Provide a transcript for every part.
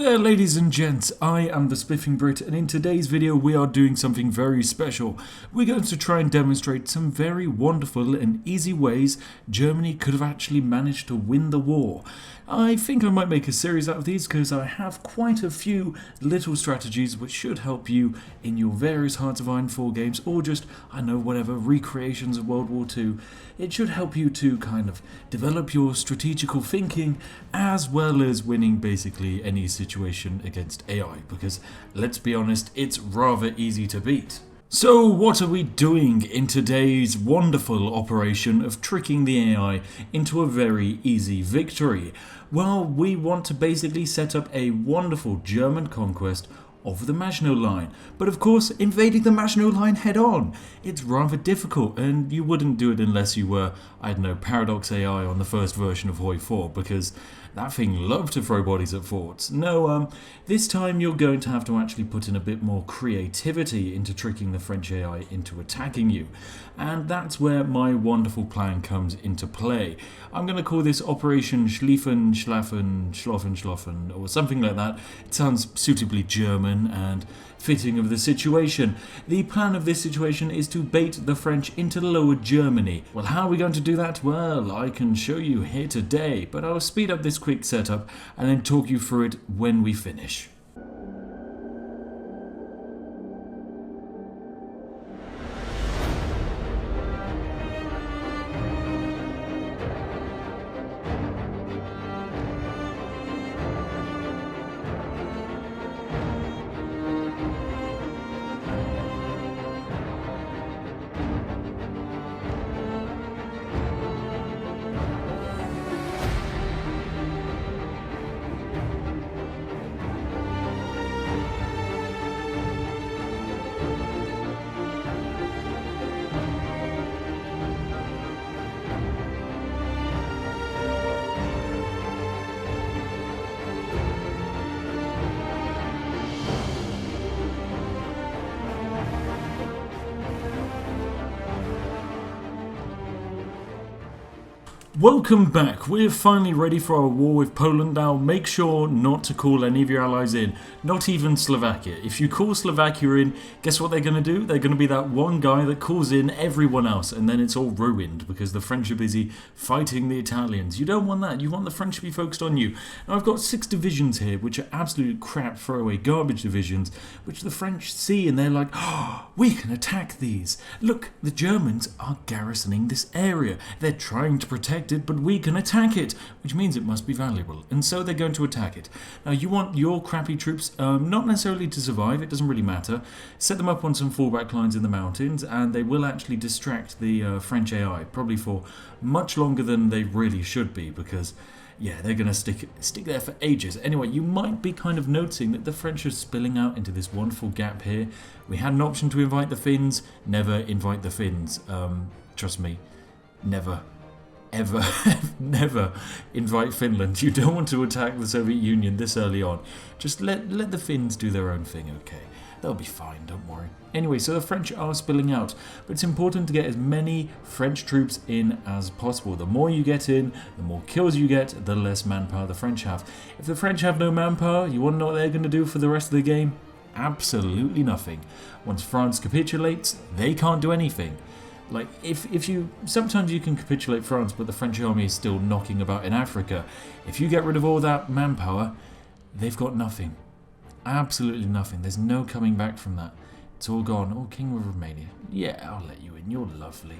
there, ladies and gents, I am the Spiffing Brit, and in today's video we are doing something very special. We're going to try and demonstrate some very wonderful and easy ways Germany could have actually managed to win the war. I think I might make a series out of these because I have quite a few little strategies which should help you in your various Hearts of Iron 4 games, or just, I know, whatever, recreations of World War II. It should help you to kind of develop your strategical thinking as well as winning basically any situation against AI, because let's be honest, it's rather easy to beat. So what are we doing in today's wonderful operation of tricking the AI into a very easy victory? Well, we want to basically set up a wonderful German conquest of the Maginot Line. But of course, invading the Maginot Line head on, it's rather difficult, and you wouldn't do it unless you were, I don't know, Paradox AI on the first version of Hoi 4, because that thing loved to throw bodies at forts. No, this time you're going to have to actually put in a bit more creativity into tricking the French AI into attacking you. And that's where my wonderful plan comes into play. I'm going to call this Operation Schlieffen, Schlaffen, Schloffen, Schloffen, or something like that. It sounds suitably German and fitting of the situation. The plan of this situation is to bait the French into Lower Germany. Well, how are we going to do that? Well, I can show you here today, but I'll speed up this quick setup and then talk you through it when we finish. Welcome back. We're finally ready for our war with Poland now. Make sure not to call any of your allies in, not even Slovakia. If you call Slovakia in, guess what they're going to do? They're going to be that one guy that calls in everyone else, and then it's all ruined because the French are busy fighting the Italians. You don't want that. You want the French to be focused on you. Now, I've got 6 divisions here, which are absolute crap, throwaway garbage divisions, which the French see and they're like, oh, we can attack these. Look, the Germans are garrisoning this area. They're trying to protect it, but we can attack it, which means it must be valuable, and so they're going to attack it. Now, you want your crappy troops not necessarily to survive, it doesn't really matter. Set them up on some fallback lines in the mountains, and they will actually distract the French AI, probably for much longer than they really should be, because yeah, they're going to stick there for ages. Anyway, you might be kind of noticing that the French are spilling out into this wonderful gap here. We had an option to invite the Finns. Never invite the Finns. Trust me, never. Ever, never invite Finland. You don't want to attack the Soviet Union this early on. Just let the Finns do their own thing, okay? They'll be fine, don't worry. Anyway, so the French are spilling out, but it's important to get as many French troops in as possible. The more you get in, the more kills you get, the less manpower the French have. If the French have no manpower, you want to know what they're going to do for the rest of the game? Absolutely nothing. Once France capitulates, they can't do anything. Like, if you... Sometimes you can capitulate France, but the French army is still knocking about in Africa. If you get rid of all that manpower, they've got nothing. Absolutely nothing. There's no coming back from that. It's all gone. Oh, King of Romania. Yeah, I'll let you in. You're lovely.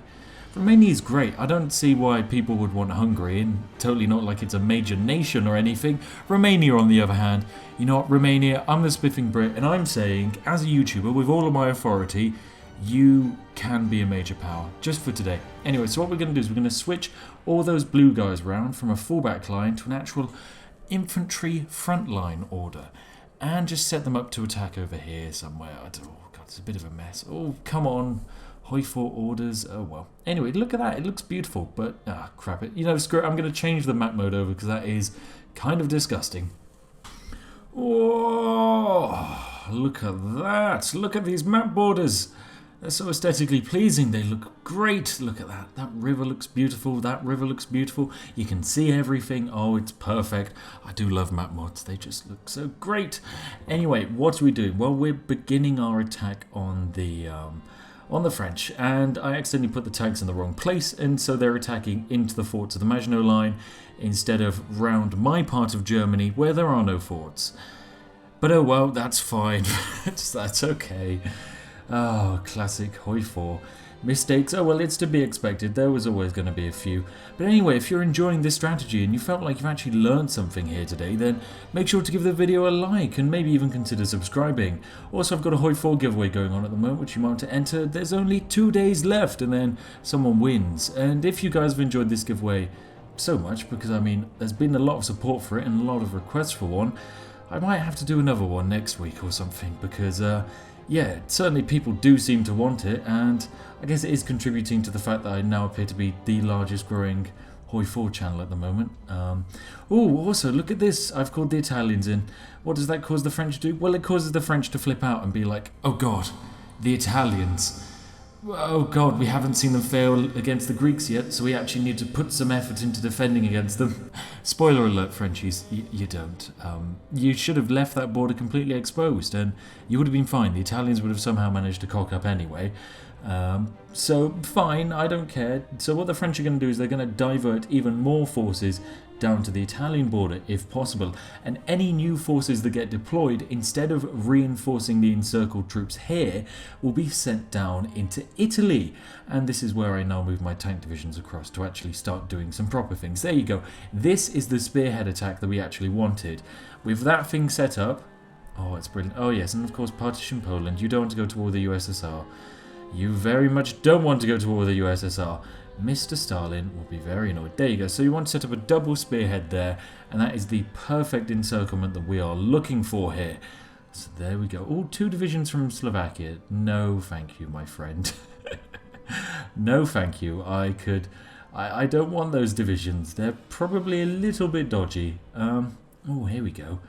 Romania is great. I don't see why people would want Hungary in. Totally not like it's a major nation or anything. Romania, on the other hand, you know what, Romania, I'm the Spiffing Brit, and I'm saying, as a YouTuber, with all of my authority, you can be a major power, just for today. Anyway, so what we're going to do is we're going to switch all those blue guys around from a fallback line to an actual infantry frontline order, and just set them up to attack over here somewhere. Oh god, it's a bit of a mess. Oh, come on. Hoi 4 orders. Oh well. Anyway, look at that. It looks beautiful, but crap it. You know, screw it. I'm going to change the map mode over because that is kind of disgusting. Oh, look at that. Look at these map borders. They're so aesthetically pleasing. They look great. Look at that. That river looks beautiful. That river looks beautiful. You can see everything. Oh, it's perfect. I do love map mods. They just look so great. Anyway, what are we doing? Well, we're beginning our attack on the French, and I accidentally put the tanks in the wrong place, and so they're attacking into the forts of the Maginot Line instead of round my part of Germany where there are no forts. But oh well, that's fine. That's okay. Oh, classic Hoi 4. Mistakes, oh well, it's to be expected. There was always going to be a few. But anyway, if you're enjoying this strategy and you felt like you've actually learned something here today, then make sure to give the video a like and maybe even consider subscribing. Also, I've got a Hoi 4 giveaway going on at the moment, which you might want to enter. There's only 2 days left and then someone wins. And if you guys have enjoyed this giveaway so much, because I mean, there's been a lot of support for it and a lot of requests for one, I might have to do another one next week or something, because yeah, certainly people do seem to want it, and I guess it is contributing to the fact that I now appear to be the largest growing Hoi 4 channel at the moment. Oh, also, look at this. I've called the Italians in. What does that cause the French to do? Well, it causes the French to flip out and be like, oh god, the Italians. Oh god, we haven't seen them fail against the Greeks yet, so we actually need to put some effort into defending against them. Spoiler alert, Frenchies, you don't. You should have left that border completely exposed and you would have been fine. The Italians would have somehow managed to cock up anyway. So fine, I don't care. So what the French are going to do is they're going to divert even more forces down to the Italian border if possible, and any new forces that get deployed, instead of reinforcing the encircled troops here, will be sent down into Italy. And this is where I now move my tank divisions across to actually start doing some proper things. There you go. This is the spearhead attack that we actually wanted. With that thing set up, oh, it's brilliant. Oh yes, and of course partition Poland. You don't want to go to war with the USSR. You very much don't want to go to war with the USSR. Mr. Stalin will be very annoyed. There you go. So you want to set up a double spearhead there, and that is the perfect encirclement that we are looking for here. So there we go. Oh, 2 divisions from Slovakia. No, thank you, my friend. No, thank you. I don't want those divisions. They're probably a little bit dodgy. Oh, here we go.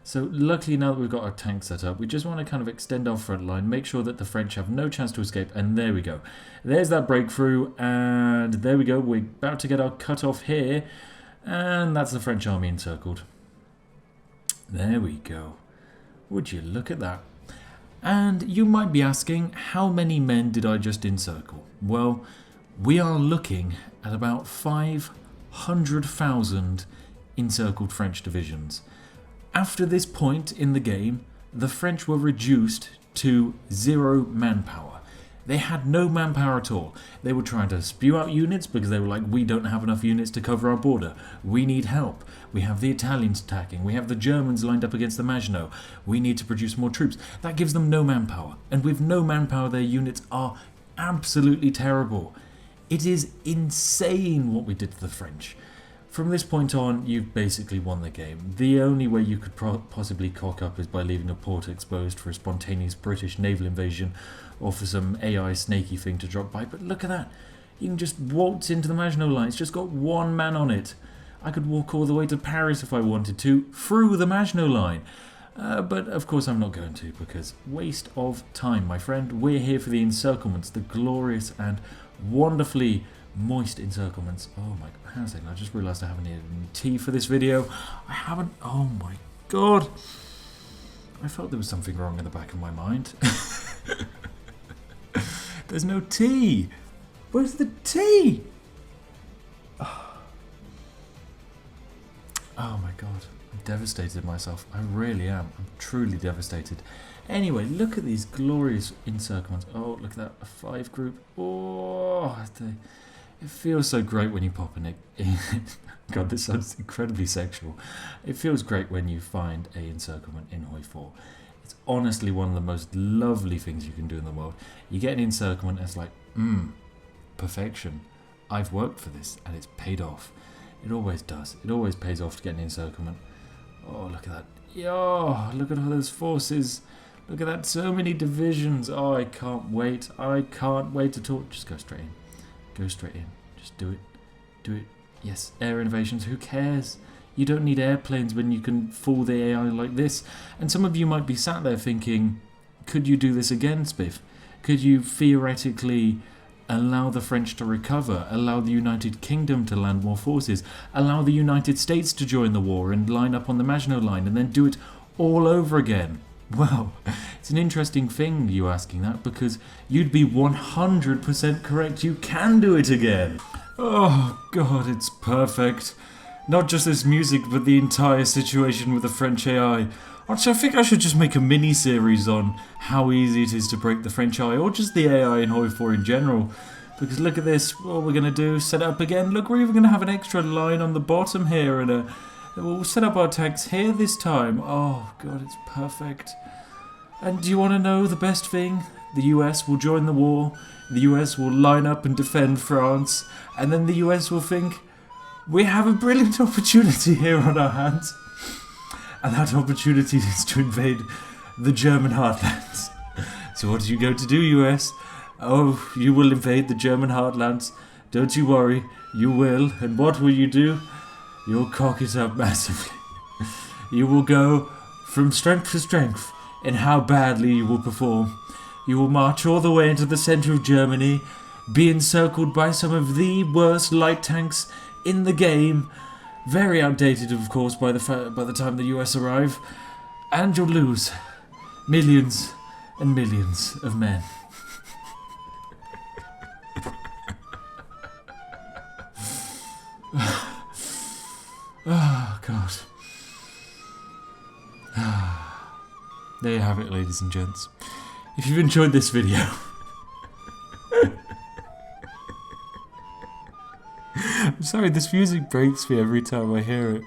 So luckily now that we've got our tank set up, we just want to kind of extend our front line, make sure that the French have no chance to escape, and there we go. There's that breakthrough, and there we go. We're about to get our cut off here, and that's the French army encircled. There we go. Would you look at that? And you might be asking, how many men did I just encircle? Well, we are looking at about 500,000 encircled French divisions. After this point in the game, the French were reduced to 0 manpower. They had no manpower at all. They were trying to spew out units because they were like, we don't have enough units to cover our border. We need help. We have the Italians attacking. We have the Germans lined up against the Maginot. We need to produce more troops. That gives them no manpower. And with no manpower, their units are absolutely terrible. It is insane what we did to the French. From this point on, you've basically won the game. The only way you could possibly cock up is by leaving a port exposed for a spontaneous British naval invasion or for some AI snaky thing to drop by. But look at that. You can just waltz into the Maginot Line. It's just got 1 man on it. I could walk all the way to Paris if I wanted to, through the Maginot Line. But of course I'm not going to, because waste of time, my friend. We're here for the encirclements, the glorious and wonderfully moist encirclements. Oh my god, hang on a second, I just realised I haven't had any tea for this video. I haven't, oh my god. I felt there was something wrong in the back of my mind. There's no tea. Where's the tea? Oh my god, I'm devastated myself. I really am. I'm truly devastated. Anyway, look at these glorious encirclements. Oh, look at that, a 5 group. Oh, it feels so great when you pop in it. God, this sounds incredibly sexual. It feels great when you find a encirclement in Hoi 4. It's honestly one of the most lovely things you can do in the world. You get an encirclement and it's like, perfection. I've worked for this and it's paid off. It always does. It always pays off to get an encirclement. Oh, look at that. Yo, look at all those forces. Look at that, so many divisions. Oh, I can't wait. I can't wait to talk. Just go straight in. Go straight in. Just do it. Do it. Yes, air innovations. Who cares? You don't need airplanes when you can fool the AI like this. And some of you might be sat there thinking, could you do this again, Spiff? Could you theoretically allow the French to recover, allow the United Kingdom to land more forces, allow the United States to join the war and line up on the Maginot Line and then do it all over again? Well, it's an interesting thing you asking that, because you'd be 100% correct. You can do it again. Oh god, it's perfect. Not just this music, but the entire situation with the French AI. Actually, I think I should just make a mini-series on how easy it is to break the French AI, or just the AI in Hoi 4 in general. Because look at this, what we're going to do, set it up again. Look, we're even going to have an extra line on the bottom here, and we'll set up our tanks here this time. Oh god, it's perfect. And do you want to know the best thing? The US will join the war, the US will line up and defend France, and then the US will think, we have a brilliant opportunity here on our hands. And that opportunity is to invade the German heartlands. So what are you going to do, US? Oh, you will invade the German heartlands. Don't you worry, you will. And what will you do? You'll cock it up massively. You will go from strength to strength in how badly you will perform. You will march all the way into the centre of Germany, be encircled by some of the worst light tanks in the game, very outdated, of course, by the time the US arrive, and you'll lose millions and millions of men. Oh, God. There you have it, ladies and gents. If you've enjoyed this video, I'm sorry, this music breaks me every time I hear it.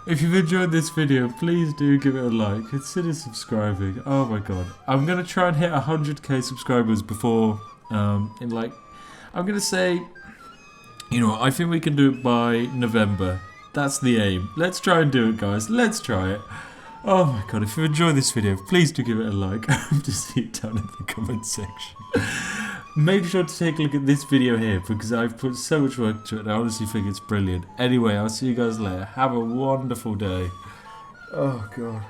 If you've enjoyed this video, please do give it a like. Consider subscribing. Oh my god. I'm going to try and hit 100k subscribers before, I'm going to say, you know, I think we can do it by November. That's the aim. Let's try and do it, guys. Let's try it. Oh my god, if you enjoyed this video, please do give it a like. Just see it down in the comment section. Make sure to take a look at this video here, because I've put so much work to it and I honestly think it's brilliant. Anyway, I'll see you guys later. Have a wonderful day. Oh god.